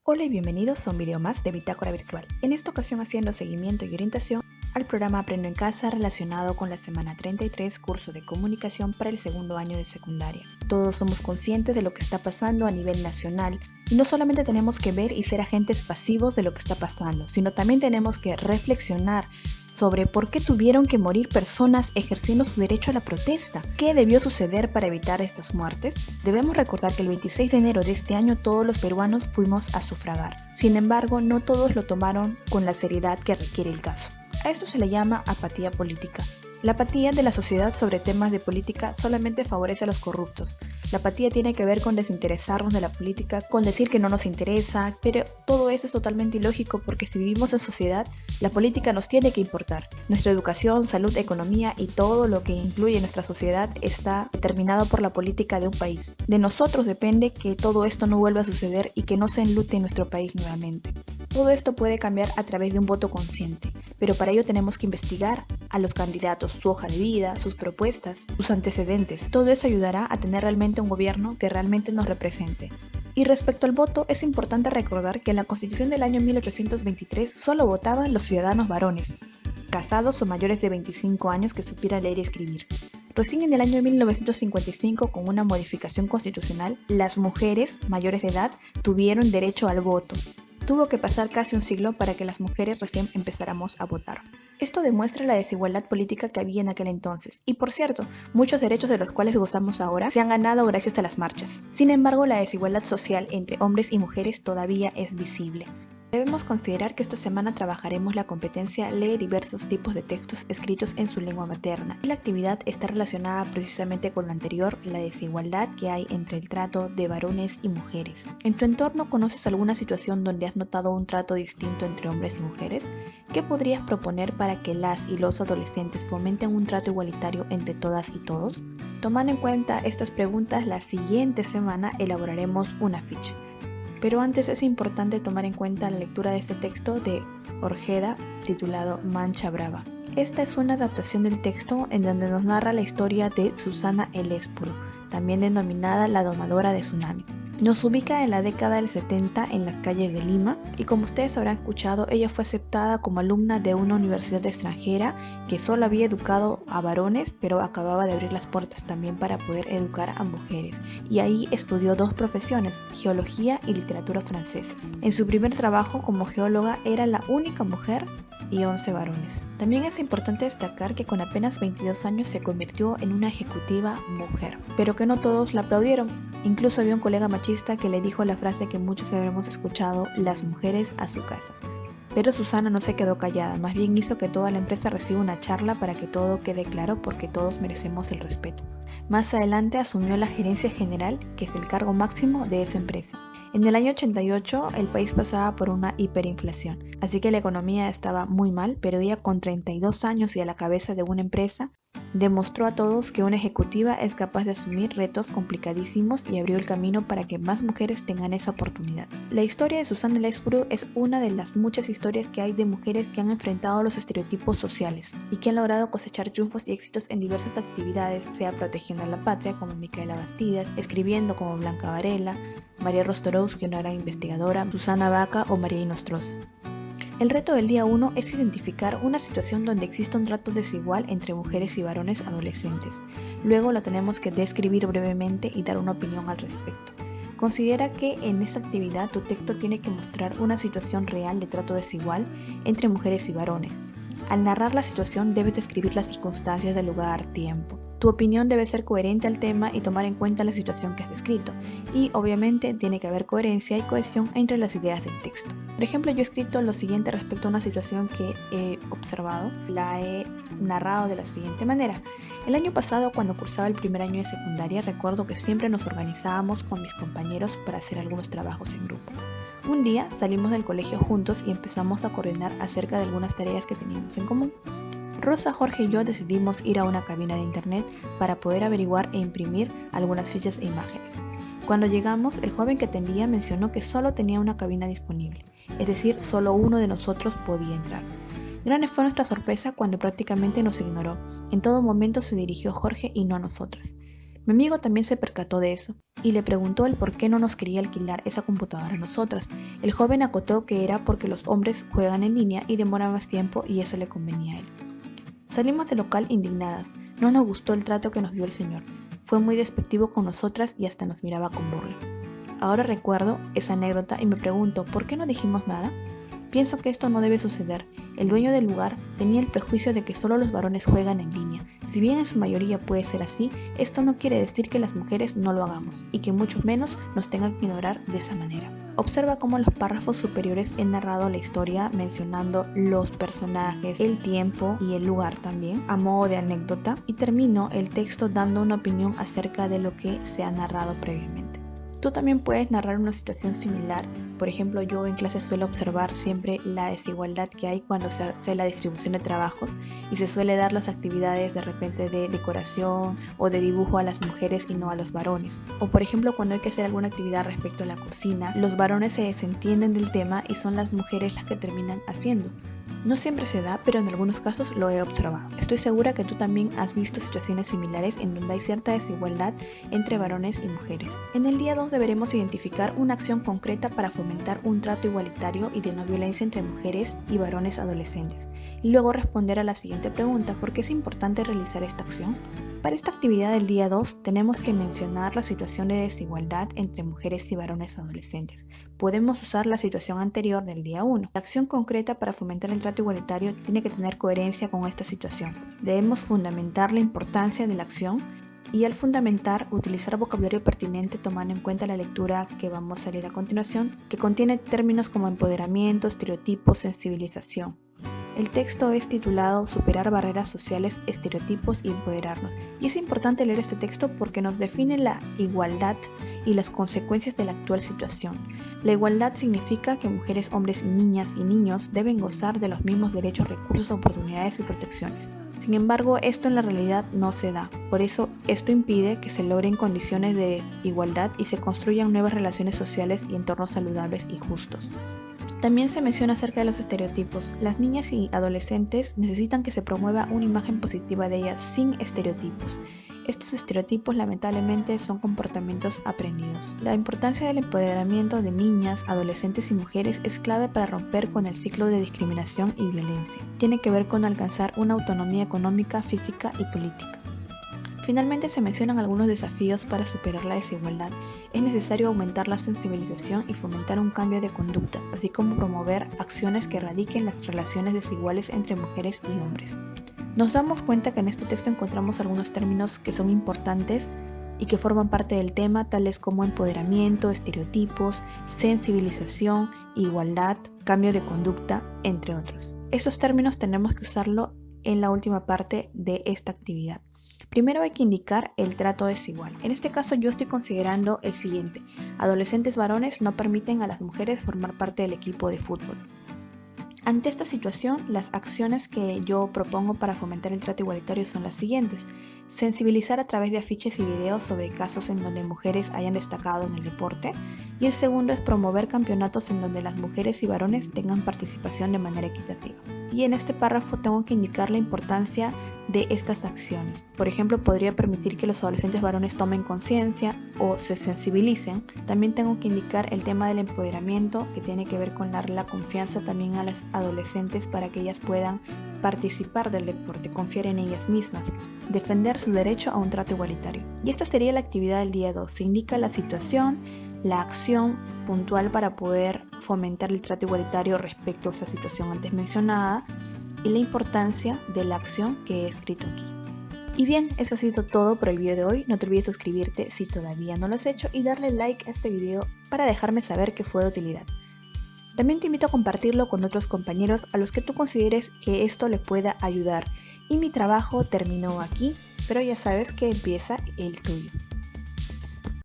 Hola y bienvenidos a un video más de Bitácora Virtual. En esta ocasión haciendo seguimiento y orientación al programa Aprendo en Casa relacionado con la semana 33, curso de comunicación para el segundo año de secundaria. Todos somos conscientes de lo que está pasando a nivel nacional y no solamente tenemos que ver y ser agentes pasivos de lo que está pasando, sino también tenemos que reflexionar sobre por qué tuvieron que morir personas ejerciendo su derecho a la protesta. ¿Qué debió suceder para evitar estas muertes? Debemos recordar que el 26 de enero de este año todos los peruanos fuimos a sufragar. Sin embargo, no todos lo tomaron con la seriedad que requiere el caso. A esto se le llama apatía política. La apatía de la sociedad sobre temas de política solamente favorece a los corruptos. La apatía tiene que ver con desinteresarnos de la política, con decir que no nos interesa, pero todo eso es totalmente ilógico porque si vivimos en sociedad, la política nos tiene que importar. Nuestra educación, salud, economía y todo lo que incluye nuestra sociedad está determinado por la política de un país. De nosotros depende que todo esto no vuelva a suceder y que no se enlute en nuestro país nuevamente. Todo esto puede cambiar a través de un voto consciente, pero para ello tenemos que investigar a los candidatos, su hoja de vida, sus propuestas, sus antecedentes. Todo eso ayudará a tener realmente un gobierno que realmente nos represente. Y respecto al voto, es importante recordar que en la Constitución del año 1823 solo votaban los ciudadanos varones, casados o mayores de 25 años que supieran leer y escribir. Recién en el año 1955, con una modificación constitucional, las mujeres mayores de edad tuvieron derecho al voto. Tuvo que pasar casi un siglo para que las mujeres recién empezáramos a votar. Esto demuestra la desigualdad política que había en aquel entonces. Y por cierto, muchos derechos de los cuales gozamos ahora se han ganado gracias a las marchas. Sin embargo, la desigualdad social entre hombres y mujeres todavía es visible. Debemos considerar que esta semana trabajaremos la competencia Lee diversos tipos de textos escritos en su lengua materna. Y la actividad está relacionada precisamente con lo anterior, la desigualdad que hay entre el trato de varones y mujeres. ¿En tu entorno conoces alguna situación donde has notado un trato distinto entre hombres y mujeres? ¿Qué podrías proponer para que las y los adolescentes fomenten un trato igualitario entre todas y todos? Tomando en cuenta estas preguntas, la siguiente semana elaboraremos un afiche. Pero antes es importante tomar en cuenta la lectura de este texto de Orjeda titulado Mancha Brava. Esta es una adaptación del texto en donde nos narra la historia de Susana Elespuru, también denominada la domadora de tsunamis. Nos ubica en la década del 70 en las calles de Lima y como ustedes habrán escuchado, ella fue aceptada como alumna de una universidad extranjera que solo había educado a varones, pero acababa de abrir las puertas también para poder educar a mujeres. Y ahí estudió dos profesiones, geología y literatura francesa. En su primer trabajo como geóloga era la única mujer y 11 varones. También es importante destacar que con apenas 22 años se convirtió en una ejecutiva mujer, pero que no todos la aplaudieron. Incluso había un colega machista que le dijo la frase que muchos habremos escuchado, las mujeres a su casa. Pero Susana no se quedó callada, más bien hizo que toda la empresa reciba una charla para que todo quede claro porque todos merecemos el respeto. Más adelante asumió la gerencia general, que es el cargo máximo de esa empresa. En el año 88 el país pasaba por una hiperinflación, así que la economía estaba muy mal, pero ella con 32 años y a la cabeza de una empresa, demostró a todos que una ejecutiva es capaz de asumir retos complicadísimos y abrió el camino para que más mujeres tengan esa oportunidad. La historia de Susana Elespuru es una de las muchas historias que hay de mujeres que han enfrentado los estereotipos sociales y que han logrado cosechar triunfos y éxitos en diversas actividades, sea protegiendo a la patria como Micaela Bastidas, escribiendo como Blanca Varela, María Rostorowski, una gran investigadora, Susana Vaca o María Inostroza. El reto del día 1 es identificar una situación donde exista un trato desigual entre mujeres y varones adolescentes. Luego la tenemos que describir brevemente y dar una opinión al respecto. Considera que en esta actividad tu texto tiene que mostrar una situación real de trato desigual entre mujeres y varones. Al narrar la situación debes describir las circunstancias del lugar, tiempo. Tu opinión debe ser coherente al tema y tomar en cuenta la situación que has escrito. Y obviamente tiene que haber coherencia y cohesión entre las ideas del texto. Por ejemplo, yo he escrito lo siguiente respecto a una situación que he observado. La he narrado de la siguiente manera. El año pasado, cuando cursaba el primer año de secundaria, recuerdo que siempre nos organizábamos con mis compañeros para hacer algunos trabajos en grupo. Un día salimos del colegio juntos y empezamos a coordinar acerca de algunas tareas que teníamos en común. Rosa, Jorge y yo decidimos ir a una cabina de internet para poder averiguar e imprimir algunas fichas e imágenes. Cuando llegamos, el joven que atendía mencionó que solo tenía una cabina disponible, es decir, solo uno de nosotros podía entrar. Grande fue nuestra sorpresa cuando prácticamente nos ignoró. En todo momento se dirigió a Jorge y no a nosotras. Mi amigo también se percató de eso y le preguntó el por qué no nos quería alquilar esa computadora a nosotras. El joven acotó que era porque los hombres juegan en línea y demoran más tiempo y eso le convenía a él. Salimos del local indignadas. No nos gustó el trato que nos dio el señor. Fue muy despectivo con nosotras y hasta nos miraba con burla. Ahora recuerdo esa anécdota y me pregunto, ¿por qué no dijimos nada? Pienso que esto no debe suceder. El dueño del lugar tenía el prejuicio de que solo los varones juegan en línea. Si bien en su mayoría puede ser así, esto no quiere decir que las mujeres no lo hagamos y que mucho menos nos tengan que ignorar de esa manera. Observa cómo en los párrafos superiores he narrado la historia mencionando los personajes, el tiempo y el lugar también, a modo de anécdota, y termino el texto dando una opinión acerca de lo que se ha narrado previamente. Tú también puedes narrar una situación similar. Por ejemplo, yo en clase suelo observar siempre la desigualdad que hay cuando se hace la distribución de trabajos y se suele dar las actividades de repente de decoración o de dibujo a las mujeres y no a los varones. O por ejemplo, cuando hay que hacer alguna actividad respecto a la cocina, los varones se desentienden del tema y son las mujeres las que terminan haciendo. No siempre se da, pero en algunos casos lo he observado. Estoy segura que tú también has visto situaciones similares en donde hay cierta desigualdad entre varones y mujeres. En el día 2 deberemos identificar una acción concreta para fomentar un trato igualitario y de no violencia entre mujeres y varones adolescentes. Y luego responder a la siguiente pregunta, ¿por qué es importante realizar esta acción? Para esta actividad del día 2 tenemos que mencionar la situación de desigualdad entre mujeres y varones adolescentes. Podemos usar la situación anterior del día 1. La acción concreta para fomentar el trato igualitario tiene que tener coherencia con esta situación. Debemos fundamentar la importancia de la acción y al fundamentar utilizar vocabulario pertinente tomando en cuenta la lectura que vamos a leer a continuación, que contiene términos como empoderamiento, estereotipos, sensibilización. El texto es titulado Superar barreras sociales, estereotipos y empoderarnos. Y es importante leer este texto porque nos define la igualdad y las consecuencias de la actual situación. La igualdad significa que mujeres, hombres y niños deben gozar de los mismos derechos, recursos, oportunidades y protecciones. Sin embargo, esto en la realidad no se da. Por eso, esto impide que se logren condiciones de igualdad y se construyan nuevas relaciones sociales y entornos saludables y justos. También se menciona acerca de los estereotipos. Las niñas y adolescentes necesitan que se promueva una imagen positiva de ellas sin estereotipos. Estos estereotipos lamentablemente son comportamientos aprendidos. La importancia del empoderamiento de niñas, adolescentes y mujeres es clave para romper con el ciclo de discriminación y violencia. Tiene que ver con alcanzar una autonomía económica, física y política. Finalmente se mencionan algunos desafíos para superar la desigualdad. Es necesario aumentar la sensibilización y fomentar un cambio de conducta, así como promover acciones que erradiquen las relaciones desiguales entre mujeres y hombres. Nos damos cuenta que en este texto encontramos algunos términos que son importantes y que forman parte del tema, tales como empoderamiento, estereotipos, sensibilización, igualdad, cambio de conducta, entre otros. Estos términos tenemos que usarlo en la última parte de esta actividad. Primero hay que indicar el trato desigual. En este caso yo estoy considerando el siguiente. Adolescentes varones no permiten a las mujeres formar parte del equipo de fútbol. Ante esta situación, las acciones que yo propongo para fomentar el trato igualitario son las siguientes. Sensibilizar a través de afiches y videos sobre casos en donde mujeres hayan destacado en el deporte. Y el segundo es promover campeonatos en donde las mujeres y varones tengan participación de manera equitativa. Y en este párrafo tengo que indicar la importancia de estas acciones. Por ejemplo, podría permitir que los adolescentes varones tomen conciencia o se sensibilicen. También tengo que indicar el tema del empoderamiento, que tiene que ver con dar la confianza también a las adolescentes para que ellas puedan participar del deporte, confiar en ellas mismas, defender su derecho a un trato igualitario. Y esta sería la actividad del día 2. Se indica la situación, la acción puntual para poder fomentar el trato igualitario respecto a esa situación antes mencionada y la importancia de la acción que he escrito aquí. Y bien, eso ha sido todo por el video de hoy. No te olvides suscribirte si todavía no lo has hecho y darle like a este video para dejarme saber que fue de utilidad. También te invito a compartirlo con otros compañeros a los que tú consideres que esto le pueda ayudar. Y mi trabajo terminó aquí, pero ya sabes que empieza el tuyo.